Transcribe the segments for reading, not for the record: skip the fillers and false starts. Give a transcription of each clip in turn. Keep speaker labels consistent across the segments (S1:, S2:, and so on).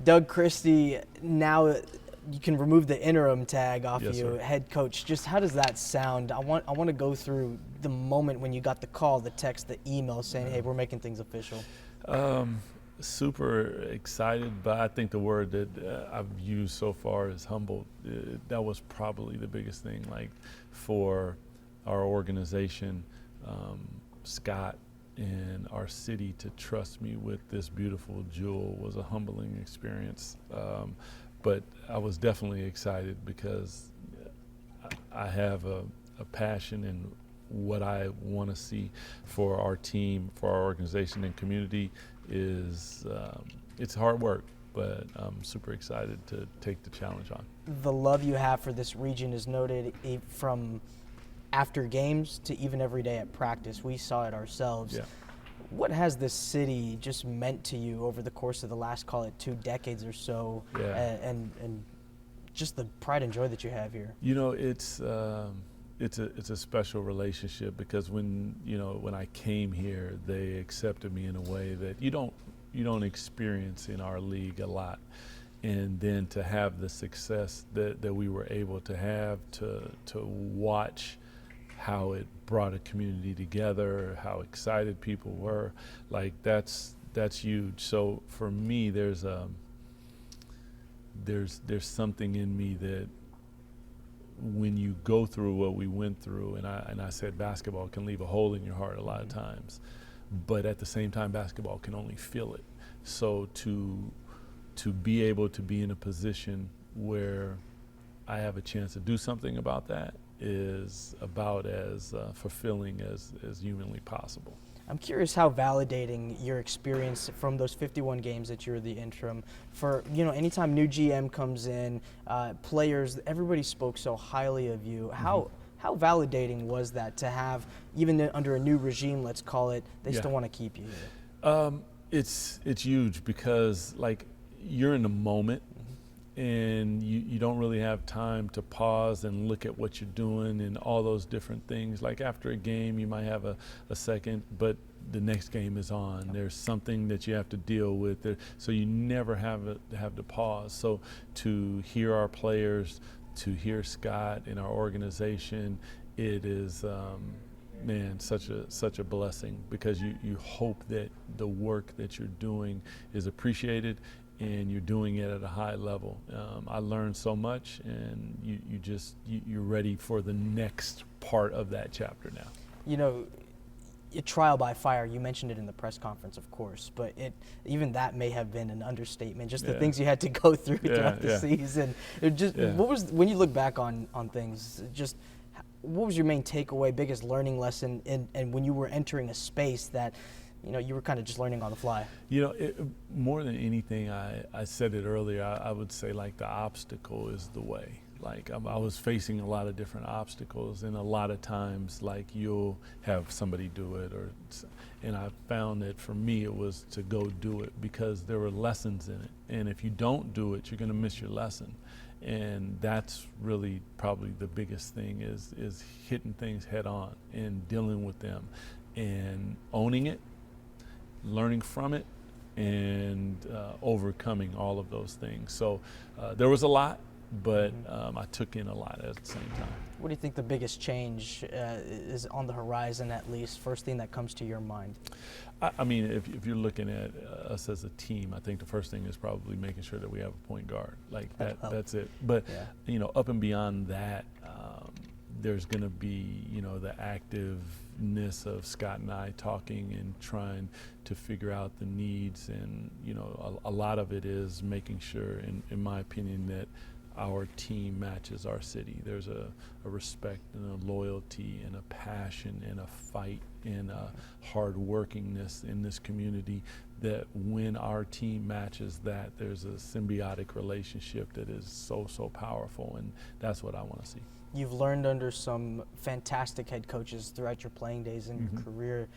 S1: Doug Christie, now you can remove the interim tag off
S2: Yes,
S1: you,
S2: sir.
S1: head coach. Just how does that sound? I want to go through the moment when you got the call, the text, the email saying, "Hey, we're making things official."
S2: Super excited, but I think the word that I've used so far is humbled. That was probably the biggest thing, like for our organization, Scott, and our city to trust me with this beautiful jewel was a humbling experience. But I was definitely excited because I have a passion and what I want to see for our team, for our organization and community is it's hard work, but I'm super excited to take the challenge on.
S1: The love you have for this region is noted from after games to even every day at practice. We saw it ourselves.
S2: Yeah.
S1: What has this city just meant to you over the course of the last, call it 2 decades or so,
S2: Yeah.
S1: and just the pride and joy that you have here?
S2: You know, it's a special relationship because when I came here, they accepted me in a way that you don't experience in our league a lot. And then to have the success that we were able to have, to watch how it brought a community together, how excited people were, like that's huge. So for me, there's something in me that when you go through what we went through, and I said basketball can leave a hole in your heart a lot of times, but at the same time basketball can only fill it. So to be able to be in a position where I have a chance to do something about that is about as fulfilling as humanly possible.
S1: I'm curious how validating your experience from those 51 games that you were the interim for, anytime new GM comes in, players, everybody spoke so highly of you. How validating was that to have, even under a new regime, let's call it, they still want to keep you here?
S2: It's huge because like you're in the moment and you don't really have time to pause and look at what you're doing and all those different things. Like after a game, you might have a second, but the next game is on. There's something that you have to deal with. So you never have to pause. So to hear our players, to hear Scott and our organization, it is, such a blessing because you hope that the work that you're doing is appreciated and you're doing it at a high level. I learned so much, and you're ready for the next part of that chapter now.
S1: Your trial by fire, you mentioned it in the press conference, of course, but even that may have been an understatement, just the things you had to go through throughout the season. What was, when you look back on things, just what was your main takeaway, biggest learning lesson, and when you were entering a space that you were kind of just learning on the fly?
S2: More than anything, I said it earlier, I would say like the obstacle is the way. Like I was facing a lot of different obstacles, and a lot of times like you'll have somebody do it, and I found that for me it was to go do it because there were lessons in it. And if you don't do it, you're gonna miss your lesson. And that's really probably the biggest thing is hitting things head on and dealing with them and owning it, learning from it, and overcoming all of those things. So there was a lot, but I took in a lot at the same time.
S1: What do you think the biggest change is on the horizon, at least? First thing that comes to your mind?
S2: I mean, if you're looking at us as a team, I think the first thing is probably making sure that we have a point guard. Like that's it. But up and beyond that, there's going to be the activeness of Scott and I talking and trying to figure out the needs, and a lot of it is making sure, in my opinion, that our team matches our city. There's a respect and a loyalty and a passion and a fight and a hard workingness in this community that when our team matches that, there's a symbiotic relationship that is so powerful, and that's what I want to see.
S1: You've learned under some fantastic head coaches throughout your playing days and your career.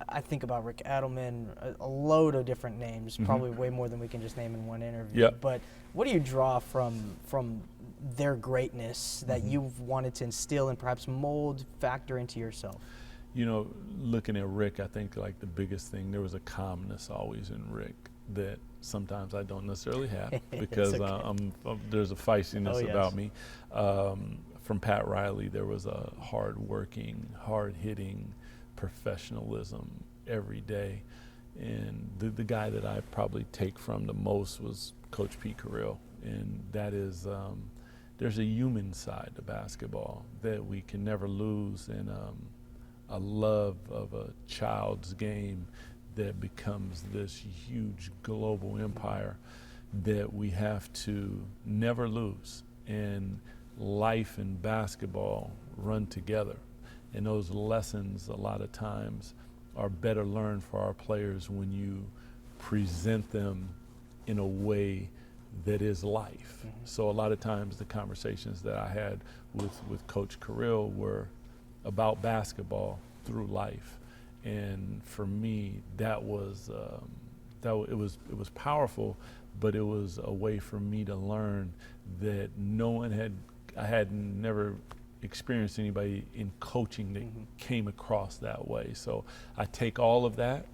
S1: I think about Rick Adelman, a load of different names, probably way more than we can just name in one interview.
S2: Yep.
S1: But what do you draw from their greatness that you've wanted to instill and perhaps mold, factor into yourself?
S2: Looking at Rick, I think like the biggest thing, there was a calmness always in Rick that sometimes I don't necessarily have because
S1: okay.
S2: There's a feistiness
S1: Oh, yes.
S2: about me. From Pat Riley, there was a hard-working, hard-hitting professionalism every day. And the guy that I probably take from the most was Coach Pete Carril. And that is, there's a human side to basketball that we can never lose, and a love of a child's game that becomes this huge global empire that we have to never lose. And life and basketball run together. And those lessons a lot of times are better learned for our players when you present them in a way that is life. Mm-hmm. So a lot of times the conversations that I had with Coach Carril were about basketball through life. And for me, that was it was powerful, but it was a way for me to learn that I had never experienced anybody in coaching that mm-hmm. came across that way. So I take all of that,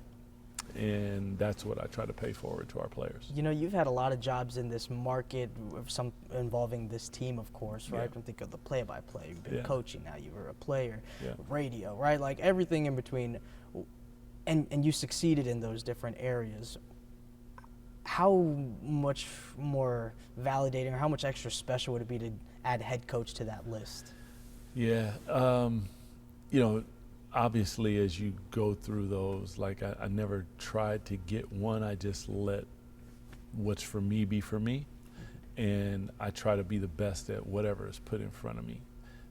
S2: and that's what I try to pay forward to our players.
S1: You know, you've had a lot of jobs in this market, some involving this team, of course, right?
S2: Yeah.
S1: I think of the play-by-play. You've been
S2: yeah.
S1: coaching now. You were a player,
S2: yeah.
S1: radio, right? Like everything in between, and you succeeded in those different areas. How much more validating or how much extra special would it be to add head coach to that list?
S2: Yeah, you know, obviously as you go through those, like I never tried to get one. I just let what's for me be for me, and I try to be the best at whatever is put in front of me.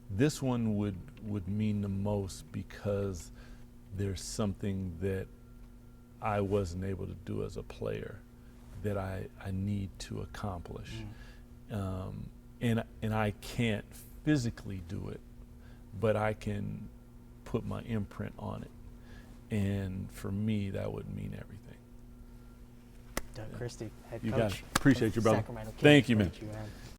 S2: This one would mean the most because there's something that I wasn't able to do as a player that I need to accomplish. And I can't physically do it, but I can put my imprint on it. And for me, that would mean everything.
S1: Doug Christie, head
S2: you
S1: coach.
S2: got it. Appreciate you, brother.
S1: Sacramento Kings.
S2: Thank you, man.